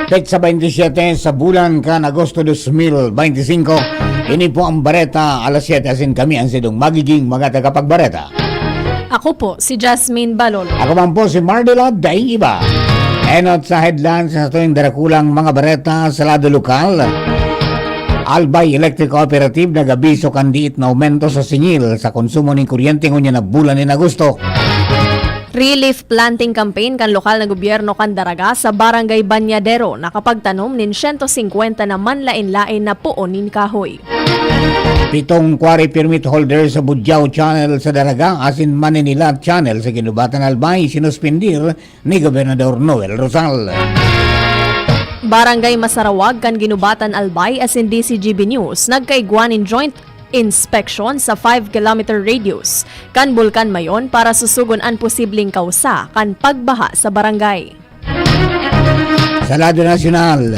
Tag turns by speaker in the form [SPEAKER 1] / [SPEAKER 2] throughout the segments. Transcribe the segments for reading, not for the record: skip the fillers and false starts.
[SPEAKER 1] Petsa 27 sa bulan kan Agosto 2025. Ini po ang Bareta alas 7 asin kami ang sidong magiging mga tagapagbareta.
[SPEAKER 2] Ako po, si Jasmine Balolo.
[SPEAKER 1] Ako man po si Mardela Daing Iba. Enot sa headlines sa tuwing darakulang mga bareta sa lado lokal. Albay Electric Cooperative nagabiso kandiit na aumento sa singil sa konsumo ng kuryente ngunya na bulan ni Agosto.
[SPEAKER 2] Relief planting campaign kan lokal na gobyerno kan Daraga sa Barangay Banyadero nakapagtanom nin 150 na manlain-lain na puonin kahoy.
[SPEAKER 1] Pitong quarry permit holder sa Budyaw Channel sa Daraga asin Manila Channel sa Ginubatan Albay sinuspindir ni Gobernador Noel Rosal.
[SPEAKER 2] Barangay Masarawag kan Ginubatan Albay asin DCGB News nagkaigwan in joint inspection sa 5-kilometer radius kan Bulkan Mayon para susugon ang posibleng kausa kan pagbaha sa barangay.
[SPEAKER 1] Sa lado nasyonal,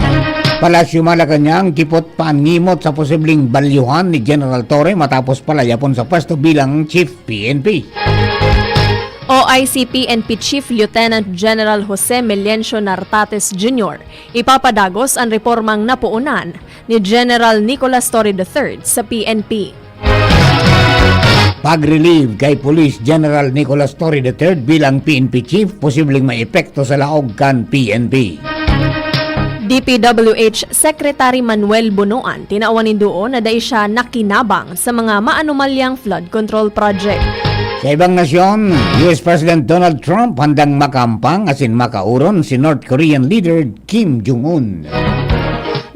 [SPEAKER 1] Palasyo Malacanang kipot paangimot sa posibleng balyuhan ni General Torre matapos palayapon sa pwesto bilang Chief PNP.
[SPEAKER 2] OIC PNP Chief Lieutenant General Jose Melencio Nartates Jr. ipapadagos ang reformang napuunan ni General Nicolas Torre III sa PNP.
[SPEAKER 1] Pag-relieve kay Police General Nicolas Torre III bilang PNP Chief posibleng maepekto sa laog kan PNP.
[SPEAKER 2] DPWH Secretary Manuel Bunoan tinaawanin doon na dahil siya nakinabang sa mga maanumalyang flood control project.
[SPEAKER 1] Sa ibang nasyon, US President Donald Trump handang makampang asin makauron si North Korean leader Kim Jong-un.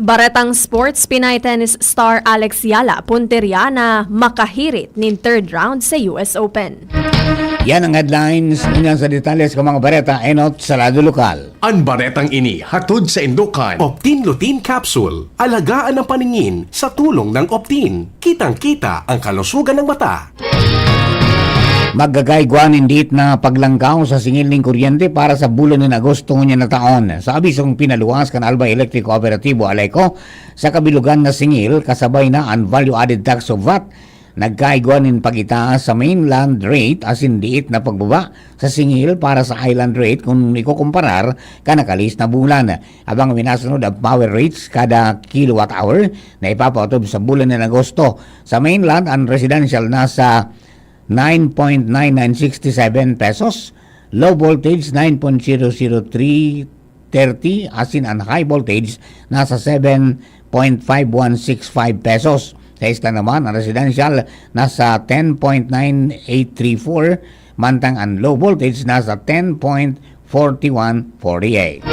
[SPEAKER 2] Baretang sports, Pinay tennis star Alex Yala punteriya na makahirit nin third round sa US Open.
[SPEAKER 1] Yan ang headlines. Ganyan sa detalles ng mga bareta enot sa lado lokal.
[SPEAKER 3] Ang baretang ini hatod sa Indukan.
[SPEAKER 4] Optin Lutein Capsule. Alagaan ang paningin sa tulong ng Optin. Kitang-kita ang kalusugan ng mata.
[SPEAKER 1] Magagaygwan indit na paglangkaw sa singil ng kuryente para sa bulan ng Agosto niya na taon. Sa abisong pinaluwas kan Albay Electric Cooperative Alayco, sa kabilugan na singil kasabay na ang value-added tax of VAT, nagkaigwanin pagitaas sa mainland rate as indiit na pagbaba sa singil para sa island rate kung ikukumparar kanakalis na bulan. Abang minasunod ang power rates kada kilowatt hour na ipapautob sa bulan ng Agosto. Sa mainland, ang residential nasa 9.9967 pesos, low voltage 9.00330, asin ang high voltage nasa 7.5165 pesos. Sa isla naman, ang residential nasa 10.9834, mantang ang low voltage nasa 10.4148.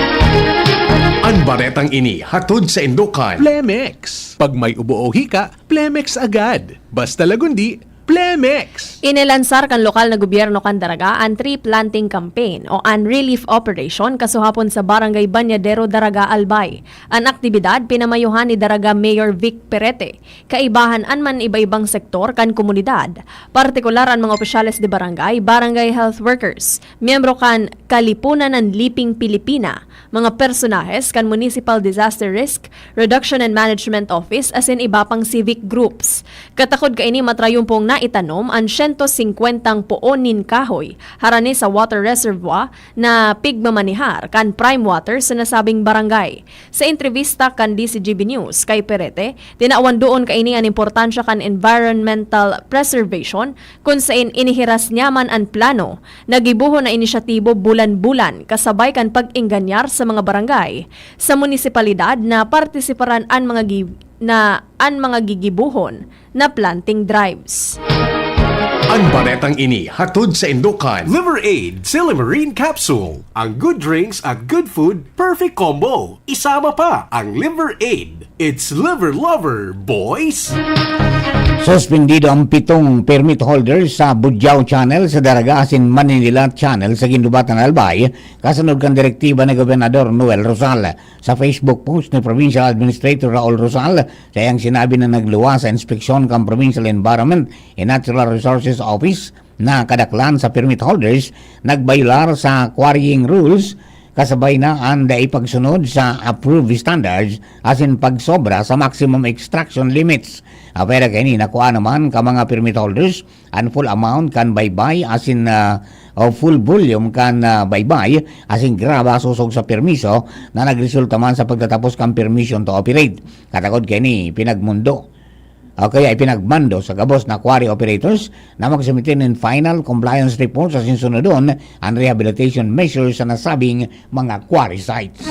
[SPEAKER 3] Ang baretang ini hatod sa Indukan.
[SPEAKER 5] Plemex. Pag may ubo o hika, Plemex agad. Basta lagundi, Plemex.
[SPEAKER 2] Inilansar kan lokal na gobyerno kan Daraga ang tree planting campaign o an relief operation kasuhapon sa Barangay Banyadero, Daraga, Albay. Ang aktibidad pinamayuhan ni Daraga Mayor Vic Perete. Kaibahan an man iba-ibang sektor kan komunidad, partikular ang mga opisyales de barangay, barangay health workers, miyembro kan Kalipunan ng Liping Pilipina, mga personahes kan Municipal Disaster Risk Reduction and Management Office asin iba pang civic groups. Katakod kaini matrayumpong na itanom ang 150 puonin kahoy harani sa water reservoir na pigmamanihar kan prime water sa nasabing barangay. Sa entrevista kan DCGB News kay Perete, tinaawan doon kaini ang importansya kan environmental preservation kung saan inihiras niyaman ang plano nagibuho na inisyatibo bulan-bulan kasabay kan pag-inganyar sa mga barangay sa munisipalidad na partisiparan ang mga gigibuhon na planting drives.
[SPEAKER 3] Ang baretang ini hatod sa Indukan.
[SPEAKER 4] Liver Aid Silimarine Capsule. Ang good drinks at good food, perfect combo. Isama pa ang Liver Aid. It's liver lover, boys!
[SPEAKER 1] Suspendido ang 7 permit holders sa Budyaw Channel sa Daraga asin Manila Channel sa Ginubatan Albay kasunod kan direktiba ni Gobernador Noel Rosal. Sa Facebook post ni Provincial Administrator Raul Rosal, sayang sinabi na nagluwa sa inspeksyon kan Provincial Environment and Natural Resources Office na kadaklan sa permit holders nagbayular sa quarrying rules kasabay na ang ipagsunod sa approved standards as in pagsobra sa maximum extraction limits. Pero kini nakuha naman ka mga permit holders and full amount kan baybay as in o full volume kan baybay as in graba susog sa permiso na nagresulta man sa pagtatapos kan permission to operate. Katakod kini pinagmundo o kaya ipinagmando sa gabos na quarry operators na magsumitin ng final compliance report sa sinsunodon ang rehabilitation measures sa nasabing mga quarry sites.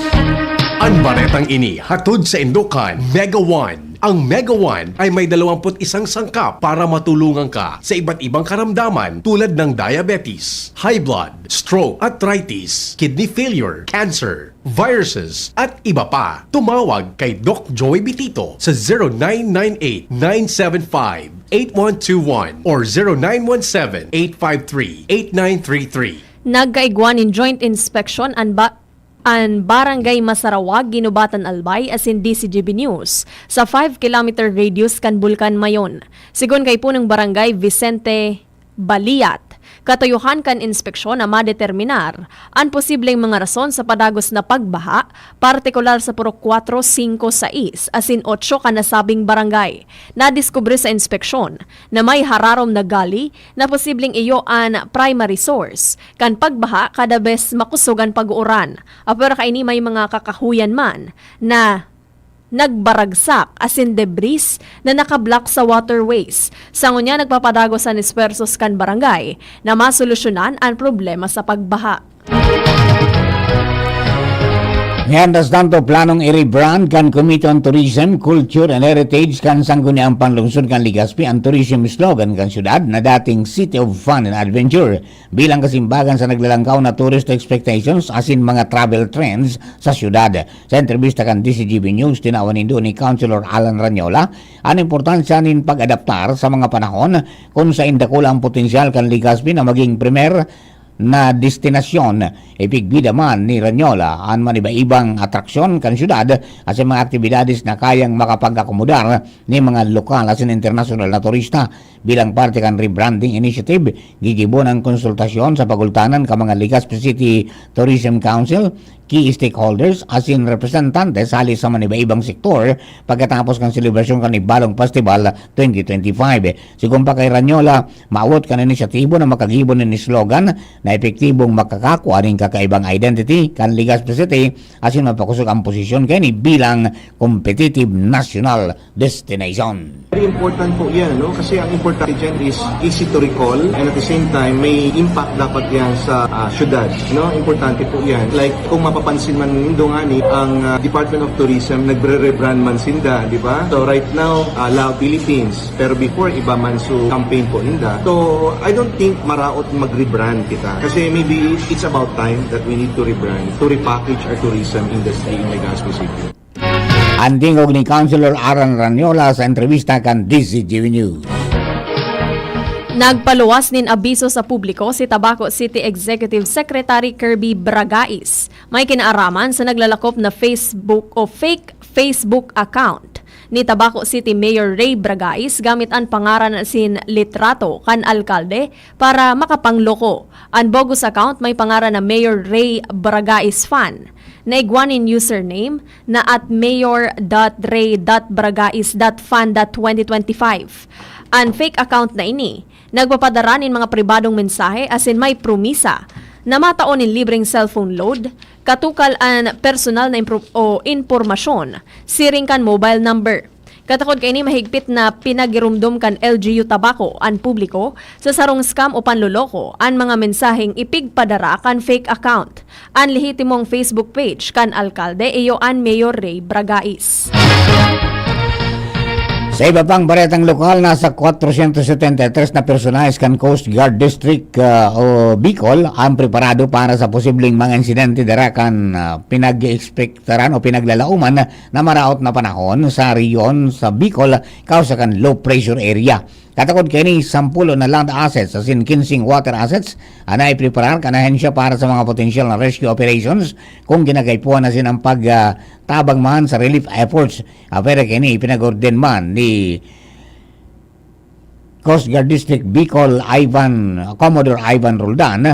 [SPEAKER 3] Ang baretang ini hatod sa Indokan Mega One. Ang Mega One ay may 21 sangkap para matulungan ka sa iba't ibang karamdaman tulad ng diabetes, high blood, stroke, arthritis, kidney failure, cancer, viruses, at iba pa. Tumawag kay Doc Joy Bitito sa 0998-975-8121 or 0917-853-8933.
[SPEAKER 2] Nagkaigwan in joint inspection ang Barangay Masarawag, Ginubatan, Albay as in DCGB News sa 5-kilometer radius kan Bulkan Mayon. Sigon kay punong barangay Vicente Baliat, katuyuhan kan inspeksyon na madeterminar ang posibleng mga rason sa padagos na pagbaha, partikular sa puro 4, 5, 6 as in 8 ka nasabing barangay. Nadiskubre sa inspeksyon na may hararom na gali na posibleng iyo ang primary source kan pagbaha kada bes makusugan pag-uuran. Pero kaini may mga kakahuyan man na nagbaragsak as in debris na nakablock sa waterways. Sango niya nagpapadagos sa nispersos kan barangay na masolusyonan ang problema sa pagbaha.
[SPEAKER 1] Ngayon tanto planong i-rebrand kan Committee on Tourism, Culture and Heritage kan Sangguniang Panlungsod kan Legazpi ang tourism slogan kan syudad na dating City of Fun and Adventure bilang kasimbagan sa naglalangkaw na tourist expectations as in mga travel trends sa syudad. Sa entrevista kan DCGB News, tinawan nindo ni Councilor Alan Ranyola ang importansya nin pag-adaptar sa mga panahon kung sa indakula ang potensyal kan Legazpi na maging premier na destinasyon. Ipigbida man ni Ranyola ang maniba-ibang atraksyon kan syudad at sa mga aktibidades na kayang makapag-akomodar ni mga lokal at international na turista. Bilang parte kan rebranding initiative, gigibon ang konsultasyon sa pagultanan ka mga Legazpi City Tourism Council, key stakeholders as in representantes halis sa maniba-ibang sektor pagkatapos kan selebrasyon kan Balong Festival 2025. Sigun pa kay Ranyola, maawot kan inisyatibo na makagibon ni slogan na epektibong makakakuha rin kakaibang identity kan Legazpi City as in mapakusog ang posisyon kani bilang competitive national destination.
[SPEAKER 6] Very important po yan, no? Kasi ang importante dyan is easy to recall and at the same time may impact dapat yan sa syudad, no? Importante po yan. Like kung mapapansin man nindo nga ni ang Department of Tourism nagre-rebrand man sinda, di ba? So right now, Lao Philippines, pero before iba man so campaign po ninda. So I don't think maraot mag-rebrand kita. Kasi maybe it's about time that we need to rebrand, to repackage our tourism industry in Legazpi City.
[SPEAKER 1] Ang tingog ni Councilor Alan Ranyola sa entrevista kan DCGB News.
[SPEAKER 2] Nagpaluwas nin abiso sa publiko si Tabaco City Executive Secretary Kirby Bragais. May kinaaraman sa naglalakop na Facebook o fake Facebook account ni Tabaco City Mayor Ray Bragais gamit ang pangaran sin litrato kan alkalde para makapangloko. Ang bogus account may pangaran na Mayor Ray Bragais Fan. Naigwanin username na at mayor.ray.bragais.fan.2025. Ang fake account na ini, nagpapadara nin mga pribadong mensahe as in may promisa na mataon in libreng cellphone load, katukal ang personal na impormasyon, siring kan mobile number. Katakod kay ni mahigpit na pinagirumdum kan LGU Tabaco ang publiko sa sarong scam o panluloko ang mga mensaheng ipigpadara kan fake account. Ang lehitimong Facebook page kan alkalde iyo ang Mayor Ray Bragais.
[SPEAKER 1] Sa iba pang baretang lokal, nasa 473 na personalis kan Coast Guard District o Bicol ang preparado para sa posibleng mga insidente dara kan pinag-expectaran o pinaglalauman na maraot na panahon sa riyon sa Bicol kausa kan low pressure area. Katakod kay ni 10 na land assets as in 15 water assets na ipreparar kan ahensya para sa mga potential na rescue operations kung ginagaypuan na sinang pagtabang man sa relief efforts. Pero kay ni pinag-orden man ni Coast Guard District Bicol Commodore Ivan Roldan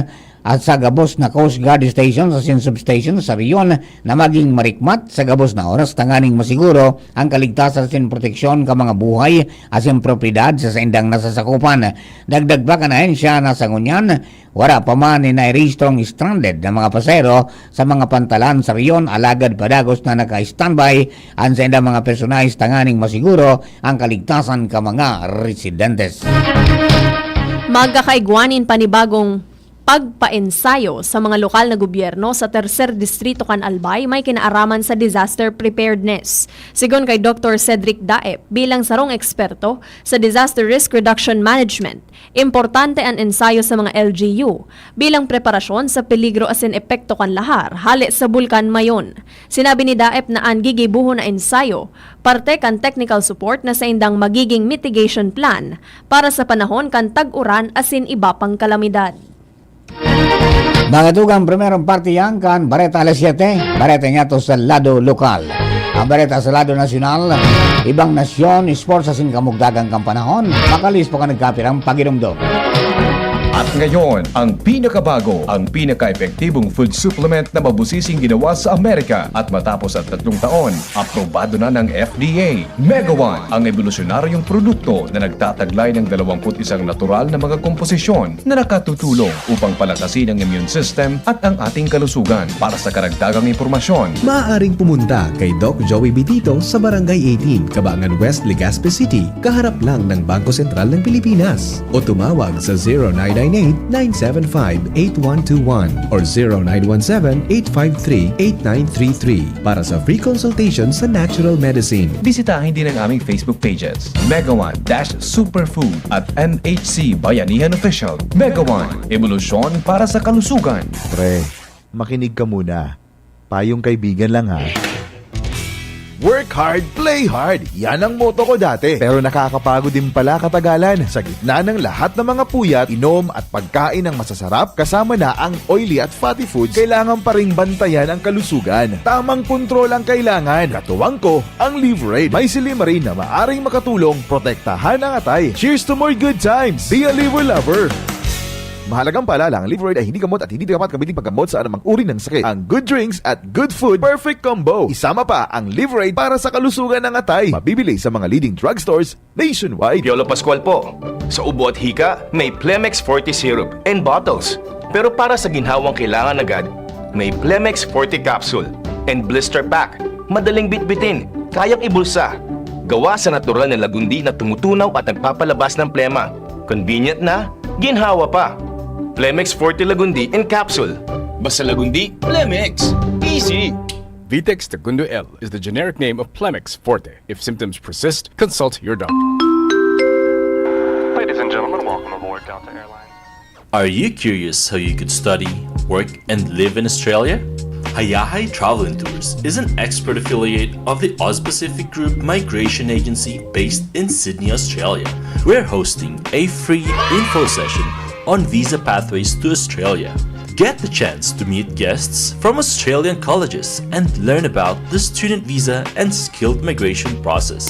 [SPEAKER 1] at sa gabos na Coast Guard Station sa substation sa riyon na maging marikmat sa gabos na oras tanganing masiguro ang kaligtasan sin proteksyon ka mga buhay asin propiedad sa indang nasasakupan. Dagdag pa kanahen siya na sa ngunyan, wala pa man ni nairehistrong stranded na mga pasero sa mga pantalan sa riyon alagad padagos na naka-standby ang sa indang mga personalis tanganing masiguro ang kaligtasan ka mga residentes.
[SPEAKER 2] Magkakaigwanin panibagong pagpaensayo sa mga lokal na gobyerno sa Tercer Distrito kan Albay may kinaaraman sa disaster preparedness. Sigon kay Dr. Cedric Daep bilang sarong eksperto sa disaster risk reduction management, importante ang ensayo sa mga LGU bilang preparasyon sa peligro asin epekto kan lahar hali sa bulkan mayon. Sinabi ni Daep na ang gigibuho na ensayo parte kan technical support na sa indang magiging mitigation plan para sa panahon kan tag-uran asin iba pang kalamidad.
[SPEAKER 1] Mga tugang primerong parte yan kan Bareta alas 7, Bareta niya to sa lado lokal. Ang Bareta sa lado nasyonal, ibang nasyon, sports sa sinkamugdagang kampanahon, makalis po ka nagkapirang paginumdom.
[SPEAKER 7] At ngayon, ang pinakabago, ang pinaka-epektibong food supplement na mabusising ginawa sa Amerika at matapos at 3 taon, aprobado na ng FDA. Mega One, ang evolusyonaryong produkto na nagtataglay ng 21 natural na mga komposisyon na nakatutulong upang palakasin ang immune system at ang ating kalusugan. Para sa karagdagang impormasyon,
[SPEAKER 5] Maaaring pumunta kay Doc Joey Bitito sa Barangay 18, Cabangan West, Legazpi City, kaharap lang ng Bangko Sentral ng Pilipinas. O tumawag sa 0998-975-8121 or 0917-853-8933 para sa free consultation sa natural medicine.
[SPEAKER 7] bisitahin din ang aming Facebook pages, Mega One-Superfood at NHC Bayanihan Official. Mega One, evolusyon para sa kalusugan.
[SPEAKER 8] Pre, makinig ka muna. Payong kaibigan lang ha. Work hard, play hard. Yan ang motto ko dati. Pero nakakapagod din pala katagalan. Sa gitna ng lahat ng mga puyat, inom at pagkain ng masasarap kasama na ang oily at fatty foods, kailangan pa ring bantayan ang kalusugan. Tamang kontrol ang kailangan. Katuwang ko, ang Liverade. May silimarin na maaring makatulong protektahan ang atay. Cheers to more good times. Be a liver lover. Mahalagang paalala, ang Liverade ay hindi gamot at hindi dapat gamitin paggamot sa anumang uri ng sakit. Ang good drinks at good food, perfect combo. Isama pa ang Liverade para sa kalusugan ng atay. Mabibili sa mga leading drugstores nationwide.
[SPEAKER 9] Piolo Pascual po. Sa ubo at hika, may Plemex Forte Syrup and bottles. Pero para sa ginhawang kailangan agad, may Plemex Forte Capsule and Blister Pack. Madaling bitbitin, kayang ibulsa. Gawa sa natural na lagundi na tumutunaw at nagpapalabas ng plema. Convenient na, ginhawa pa. Plemex Forte Lagundi in Capsule. Basta Lagundi, Plemex. Easy!
[SPEAKER 10] Vitex Segundo L is the generic name of Plemex Forte. If symptoms persist, consult your doctor.
[SPEAKER 11] Ladies and gentlemen, welcome aboard Delta Airlines.
[SPEAKER 12] Are you curious how you could study, work, and live in Australia? Hayahay Travel and Tours is an expert affiliate of the Oz-Pacific Group Migration Agency based in Sydney, Australia. We're hosting a free info session on visa pathways to Australia. Get the chance to meet guests from Australian colleges and learn about the student visa and skilled migration process.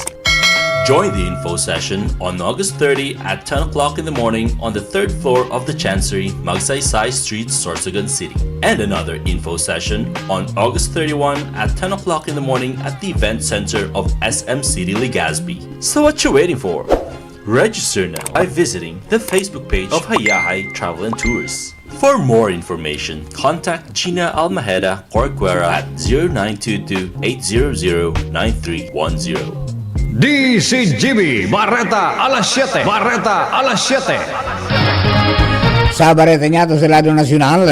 [SPEAKER 12] Join the info session on August 30 at 10 o'clock in the morning on the 3rd floor of the Chancery, Magsaysay Street, Sorsogon City. And another info session on August 31 at 10 o'clock in the morning at the Event Center of SM City, Legazpi. So what you waiting for? Register now by visiting the Facebook page of Hayahay Travel and Tours. For more information, contact Gina Almaheda Corcuera at 0922-800-9310.
[SPEAKER 3] DCGB Bareta alas 7. Bareta alas 7.
[SPEAKER 1] Sa Bareta niya to sa lado nasyonal,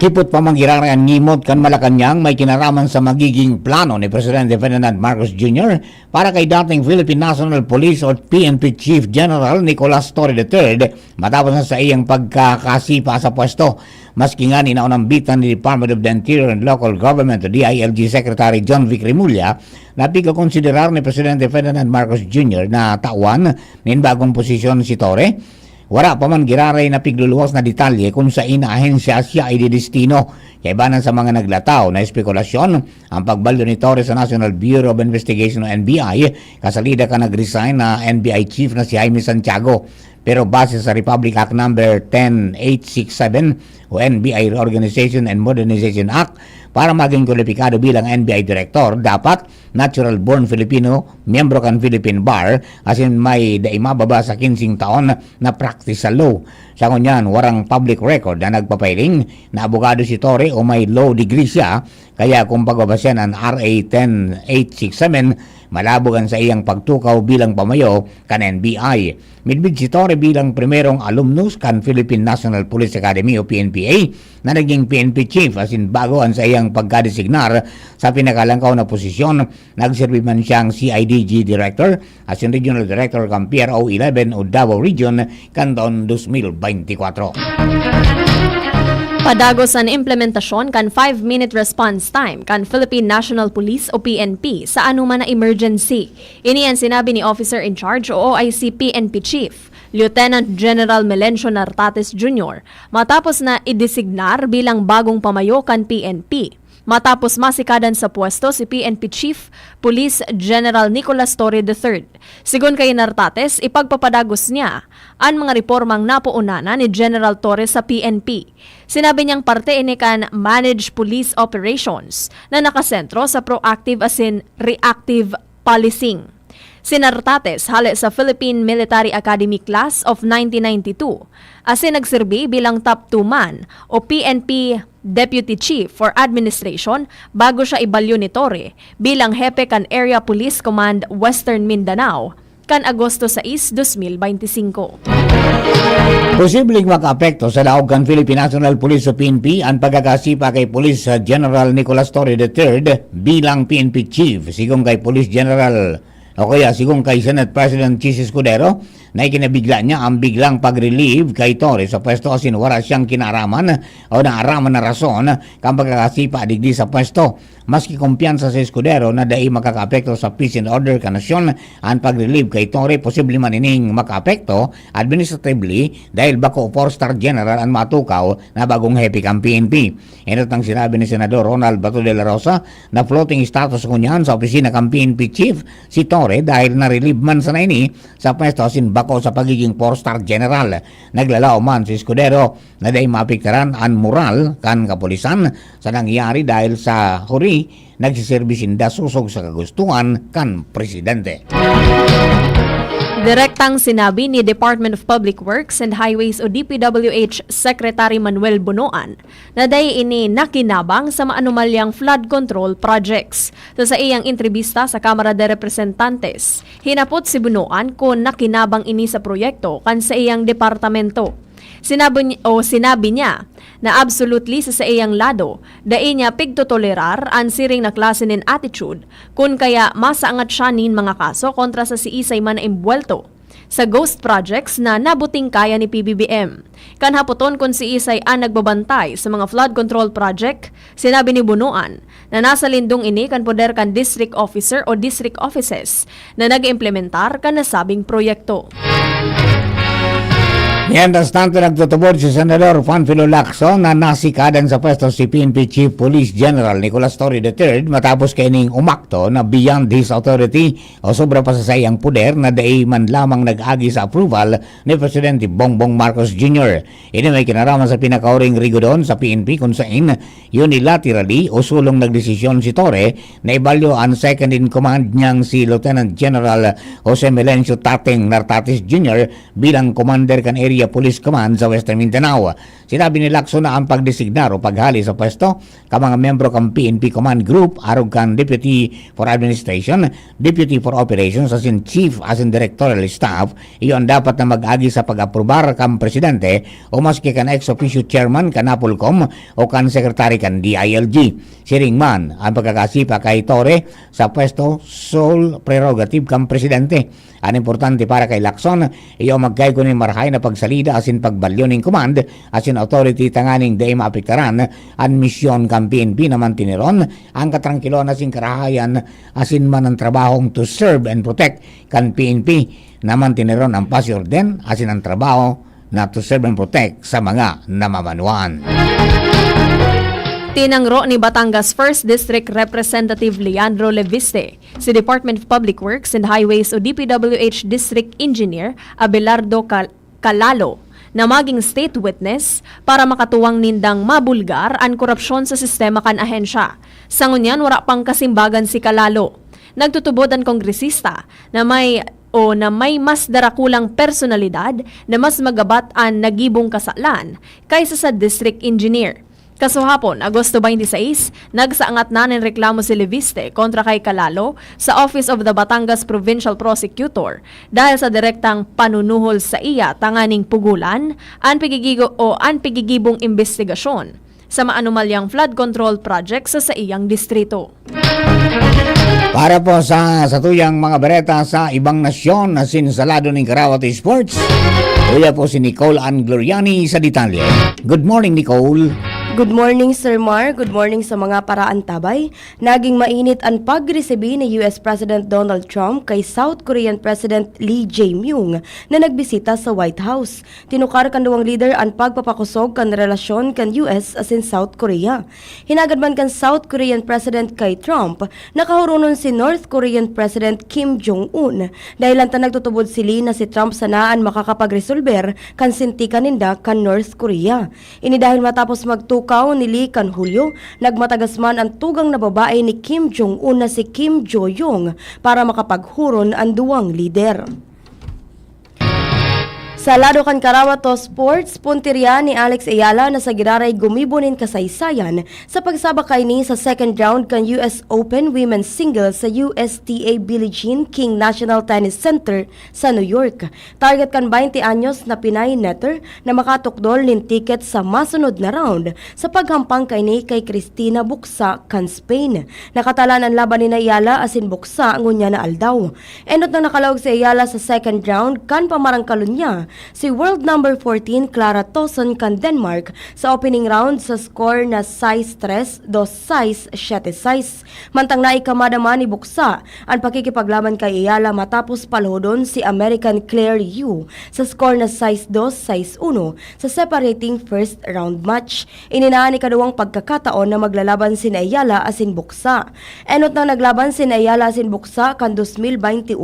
[SPEAKER 1] kipot pa manggirara ang ngimot kan Malacanang may kinaraman sa magiging plano ni Presidente Ferdinand Marcos Jr. para kay dating Philippine National Police o PNP Chief General Nicolas Torre III matapos na sa iyang pagkakasipa sa pwesto. Maski nga ninaunambitan ni Department of the Interior and Local Government o DILG Secretary John Vic Remulla na pigkakonsiderar ni Presidente Ferdinand Marcos Jr. na tawan nin bagong posisyon si Torre. Wala pa man giraray na pigluluwas na detalye kung sa inaahensya siya ay didestino. Kaibanan sa mga naglataw na espekulasyon, ang pagbaldo ni Torres sa National Bureau of Investigation o NBI, kasalida ka nag-resign na NBI chief na si Jaime Santiago. Pero base sa Republic Act number 10867 o NBI Reorganization and Modernization Act, para maging kwalipikado bilang NBI Director, dapat natural-born Filipino, miyembro kan Philippine Bar, as in may daimababa sa 15 taon na practice sa law. Sa kunyan, warang public record na nagpapailing na abogado si Torre o may law degree siya, kaya kung pagbabasyan ang RA 10867, malabogan sa iyang pagtukaw bilang pamayo kan NBI. Midbid si Torre bilang primerong alumnus kan Philippine National Police Academy o PNPA na naging PNP chief, as in bago ang sa iyang pagkadesignar sa pinakalangkaw na posisyon. Nagserbi man siyang CIDG Director as in Regional Director kan PRO 11 o Davao Region kan taon 2024.
[SPEAKER 2] Padagos ang implementasyon kan 5-minute response time kan Philippine National Police o PNP sa anuman na emergency. Ini ang sinabi ni Officer in Charge o OIC PNP Chief Lieutenant General Melencio Nartates Jr. matapos na idesignar bilang bagong pamayo kan PNP. Matapos masikadan sa pwesto si PNP Chief Police General Nicolas Torre III. Sigon kay Nartates, ipagpapadagos niya ang mga reformang napuunana ni General Torre sa PNP. Sinabi niyang parte ini kan managed police operations na nakasentro sa proactive as in reactive policing. Si Nartates hali sa Philippine Military Academy Class of 1992 as in nagserbi bilang top 2 man o PNP Deputy Chief for Administration bago siya ibalyo ni Torre bilang hepe kan Area Police Command Western Mindanao kan Agosto 6, 2025.
[SPEAKER 1] Posibleng makaapekto sa daog kan Philippine National Police o PNP ang pagkakasipa kay Police General Nicolas Torre III bilang PNP Chief, sigong kay Police General o kaya sigong kay Senate President Chis Escudero na ikinabigla niya ang biglang pag-relieve kay Torre sa pwesto asin wala siyang kinaraman o naaraman na rason kang pagkakasipa digdi sa pwesto. Maski kumpiyansa sa Escudero na dai makakaapekto sa peace and order ka nasyon ang pag-relieve kay Torre, posible man ining makaapekto administratively dahil bako 4-star general ang matukaw na bagong hepe kang PNP. Inot ang sinabi ni Senador Ronald Bato de la Rosa na floating status kunyan sa opisina kang PNP chief si Torre dahil na-relieve man sa naini sa pwesto asin bako sa pagiging 4-star general. Naglalao man si Escudero na dahil maapektaran ang moral kan kapulisan sa nangyari dahil sa huri nagsiserbisinda susog sa kagustuhan kan presidente.
[SPEAKER 2] Direktang sinabi ni Department of Public Works and Highways o DPWH Secretary Manuel Bunoan na dahil ini nakinabang sa maanumalyang flood control projects. Sa iyang entrevista sa Kamara de Representantes, hinapot si Bunoan kung nakinabang ini sa proyekto kan sa iyang departamento. Sinabi niya na absolutely sa iyang lado, dai niya pigtotolerar ang siring na klase nin attitude kung kaya masaangat siya nin mga kaso kontra sa si Isay man na imbuelto sa ghost projects na nabuting kaya ni PBBM. Kanhapoton kung si Isay ang nagbabantay sa mga flood control project, sinabi ni Bunoan na nasa lindong ini kan poder kan district officer o district offices na nag-implementar kan nasabing proyekto.
[SPEAKER 1] Mientras tanto, nagtutubod si Senador Panfilo Lacson na nasikadan sa pwesto si PNP Chief Police General Nicolas Torre III matapos kaining umakto na beyond his authority o sobra pa sa sayang puder na dai man lamang nag-agi sa approval ni Presidente Bongbong Marcos Jr. Ini may kinaraman sa pinakauring rigodon sa PNP kung saan unilaterally o sulong nagdesisyon si Torre na ibalyo ang second in command niyang si Lieutenant General Jose Melencio Tateng Nartates Jr. bilang commander kan area Police Command sa Western Mindanao. Sinabi ni Lacson na ang pagdesignar o paghali sa pwesto ka mga membro ng PNP Command Group arog kan Deputy for Administration, Deputy for Operations as in Chief as in Directorial Staff, iyon dapat na mag-agi sa pag-aprobar kan Presidente o maski kan ex-officio Chairman kan Napolcom o kan Secretary kan DILG. Siring man ang pagkakasipa kay Torre sa pwesto sole prerogative kan Presidente. Ang importante para kay Lacson, iyo magkay ko ni marhay na pagsalida asin pagbalyo ning command asin authority tanganing day maapektaran ang misyon kan PNP na mantiniron ang katrangkilon asin karahayan asin man ang trabahong to serve and protect kan PNP na mantiniron ang pasiorden asin ang trabaho na to serve and protect sa mga namamanuan.
[SPEAKER 2] Tinangro ni Batangas 1st District Representative Leandro Leviste si Department of Public Works and Highways o DPWH District Engineer Abelardo kalalo na maging state witness para makatuwang nindang mabulgar ang korupsyon sa sistema kan ahensya. Sa ngunyan, wala pang kasimbagan si kalalo. Nagtutubod ang kongresista na may mas darakulang personalidad na mas magabat ang nagibong kasalan kaysa sa district engineer. Kasuhapon, Agosto 26, nagsaangat na ng reklamo si Leviste kontra kay Kalalo sa Office of the Batangas Provincial Prosecutor dahil sa direktang panunuhol sa iya tanganing pugulan ang pigigibong investigasyon sa maanumalyang flood control project sa iyang distrito.
[SPEAKER 1] Para po sa tuyang mga bereta sa ibang nasyon na sinsalado ng Karawati Sports, kuya po si Nicole Ann Gloriani sa detalye. Good morning, Nicole.
[SPEAKER 13] Good morning, Sir Mar. Good morning sa mga paraantabay. Naging mainit ang pagresibi ni US President Donald Trump kay South Korean President Lee Jae-myung na nagbisita sa White House. Tinukar kan duwang leader ang pagpapakusog kan relasyon kan US as in South Korea. Hinagad man kan South Korean President kay Trump, nakahurunon si North Korean President Kim Jong-un dahil lang nagtutubod si Lee na si Trump sanaan makakapagresolber kan sintikan ninda kan North Korea. Ini dahil matapos magtukaw ni Lee kan Hulyo, nagmatagas man ang tugang na babae ni Kim Jong-un na si Kim Jo-yong para makapaghuron ang duwang lider. Sa lado kan Karawato Sports, puntirya ni Alex Ayala na sa giraray gumibunin kasaysayan sa pagsabak ni sa second round kan US Open Women's Singles sa USTA Billie Jean King National Tennis Center sa New York. Target kan 20 anyos na Pinay netter na makatukdol nin ticket sa masunod na round sa paghampang kay Cristina Bucsa kan Spain. Nakatalan ang laban ni Ayala asin Bucsa ngunya na aldaw. Endot na nakalawag si Ayala sa second round kan pamarangkalon niya si world number 14 Clara Tauson kan Denmark sa opening round sa score na 6-3, 2-6, 7-6. Mantang naikamadaman ni Bucsa ang pakikipaglaban kay Ayala matapos palhodon si American Claire Yu sa score na 6-2, 6-1 sa separating first round match. Ininaan ni kaduwang pagkakataon na maglalaban si Ayala asin Bucsa. Enot na naglaban si Ayala asin Bucsa kan 2021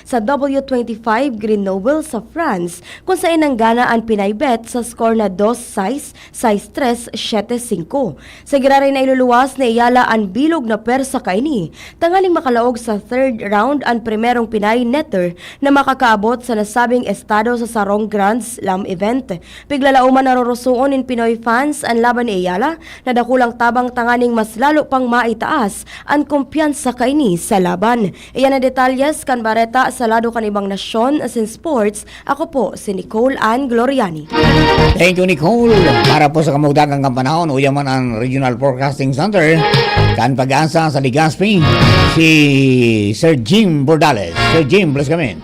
[SPEAKER 13] sa W25 Grenoble sa France kung saan nanggana ang Pinay bet sa score na 2-6, 6-3, 7-5. Sa giraray na iluluwas na Ayala ang bilog na persa kaini. Tangaling makalaog sa third round ang primerong Pinay netter na makakaabot sa nasabing estado sa Sarong Grand Slam event. Piglalauman narurusuon in Pinoy fans ang laban ni Ayala na dakulang tabang tanganing mas lalo pang maitaas ang kumpiyansa kaini sa laban. Iyan ang detalyes kan bareta sa lado kan ibang nasyon as in sports. Ako po si Nicole Ann Gloriani.
[SPEAKER 1] Thank you, Nicole. Para po sa kamugdagang kampanahon, uyaman ang Regional Forecasting Center kan pag-asa sa Legazpi, si Sir Jim Bordales. Sir Jim, please come in.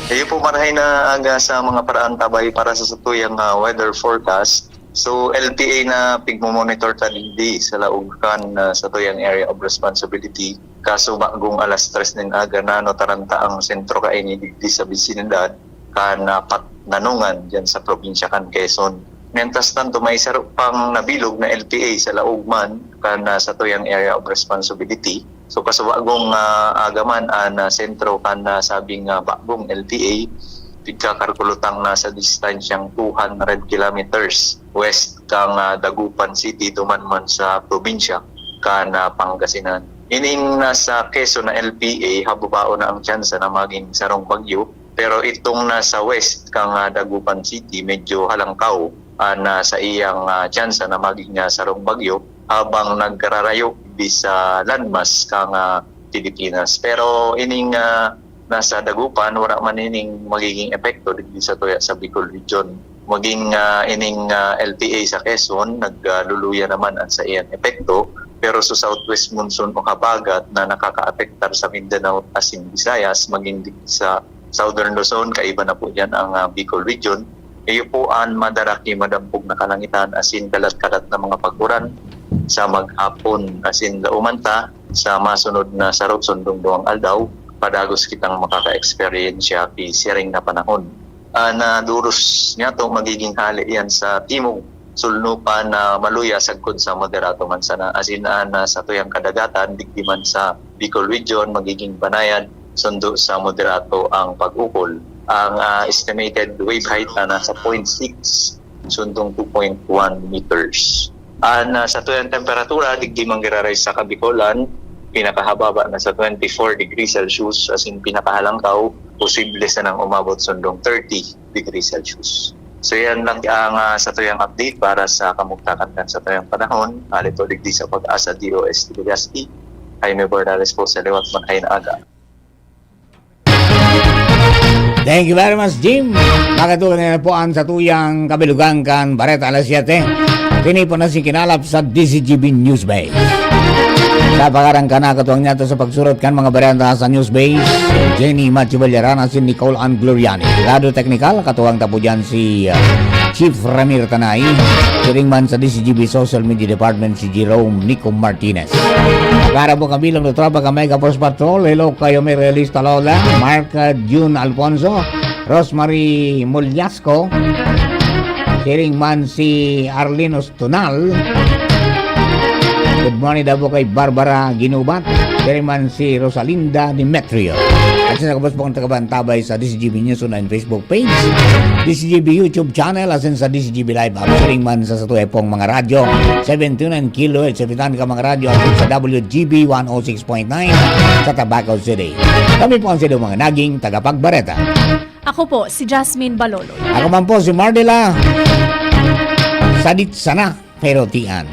[SPEAKER 14] Kayo po marahay na aga sa mga paraantabay para sa satuyang weather forecast. So LPA na pigmomonitor ta hindi sa laugan sa tuyang area of responsibility. Kaso bagong alas 3 ng aga na no taranta ang sentro kaini digdi sa bisinidad kan Patnanungan dyan sa probinsya kan Quezon. Mentas tanto may saro pang nabilog na LPA sa Laugman kan sa tuyang area of responsibility. So kasawagong agaman na sentro kan sabing bagong LPA pigkakalkulutang nasa distansyang 200 kilometers west kang Dagupan City tumanman sa probinsya kan Pangasinan. Ining nasa Quezon na LPA habubao na ang tsansa na maging sarong bagyo. Pero itong nasa west kang Dagupan City medyo halangkaw na sa iyang tsansa na maging sarong bagyo habang nagkararayo sa landmass kang Pilipinas. Pero ining nasa Dagupan wala man ining magiging epekto dito sa tuya sa Bicol region. Maging ining LPA sa Quezon nagluluya naman ang sa iyang epekto. Pero sa southwest monsoon o habagat na nakaka-apektar sa Mindanao as in Visayas maging sa Southern Luzon, kaiba na po yan ang Bicol region. Iyo po ang madaraki madampog na kalangitan asin kalat-kalat na mga pagkuran sa maghapon asin daumanta sa masunod na sarot sundong duwang aldaw padagos kitang makaka-experiensya pi siring na panahon. Na duros niya to magiging hali yan sa timog sulnupan na maluya sagkod sa moderato man sana asin na sa tuyang kadagatan digdiman sa Bicol region magiging banayan sundo sa moderato ang pag-ukol. Ang estimated wave height na nasa 0.6 sundong 2.1 meters. Sa tuyang temperatura, digdi manggiraray sa Kabikolan, pinakahababa na sa 24 degrees Celsius, as in pinakahalangkaw, posible sa nang umabot sundong 30 degrees Celsius. So yan lang ang sa tuyang update para sa kamugtakan sa tuyang panahon. Alito digdi sa Pag-asa DOST Legazpi. Jaime Bordales po sa liwat manhay na aga.
[SPEAKER 1] Thank you very much, Jim. Makatuloy na po ang sa tuyang kabilugan kan Bareta alas 7. Tinipo na si kinalap sa DCGB Newsbase. Sa pagarang ka na katuwang niya sa pagsurot kan mga barenta sa Newsbase, Jenny Machivalyarana, si Nicole Ann Gloriani. Lado Technical, katuwang tapo dyan si Chief Ramir Tanay. Siringman sa DCGB Social Media Department si Jerome Nico Martinez. Para po kabilang ng tropa ka Mega Force Patrol, hello kayo may realista Lola, Mark June Alfonso, Rosemary Mulyasco, Siringman si Arlinos Tunal. Good morning daw po kay Barbara Ginubat. Siringman si Rosalinda Demetrio. At sa kabos po kong tagabantabay sa DCGB News Online Facebook page, DCGB YouTube channel, asin sa DCGB Live app. Siringman sa satuay pong mga radyo 729 kHz. Sabitan ka mga radyo asin sa WGB 106.9 sa Tabaco City. Kami po ang sila mga naging tagapagbareta.
[SPEAKER 2] Ako po, si Jasmine Baloloy.
[SPEAKER 1] Ako man po si Mardela Sadit sana pero tian.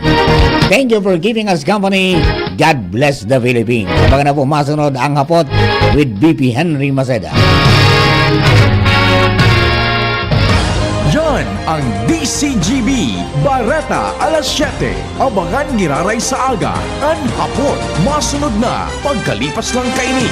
[SPEAKER 1] Thank you for keeping us company. God bless the Philippines. Sabagan na po masunod ang hapot with BP Henry Maceda.
[SPEAKER 4] Yan ang DCGB Bareta alas 7. Abangan giraray sa aga. Ang hapon, masunod na pagkalipas lang kaini.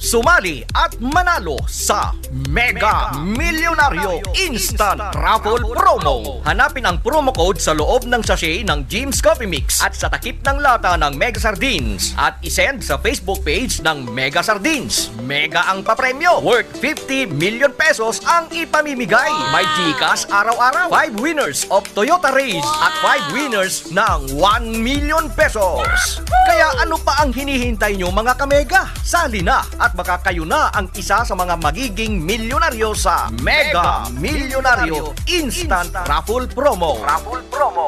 [SPEAKER 15] Sumali at manalo sa Mega Milyonaryo Instant Raffle Promo. Hanapin ang promo code sa loob ng sachet ng Jim's Coffee Mix at sa takip ng lata ng Mega Sardines at isend sa Facebook page ng Mega Sardines. Mega ang papremyo. Worth 50 million pesos ang ipamimigay. May Gcash araw-araw. 5 winners of Toyota Race at 5 winners ng 1 million pesos. Kaya ano pa ang hinihintay nyo mga kamega? Sali na at baka kayo na ang isa sa mga magiging milyonaryo sa Mega Milyonaryo Instant Raffle Promo.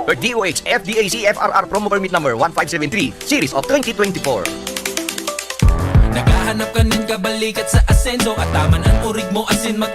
[SPEAKER 15] Per DOH FDAC FRR Promo Permit Number 1573 Series of 2024.
[SPEAKER 16] Naghahanap ka ng kabalikat sa asenso at taman ang urig mo asin mag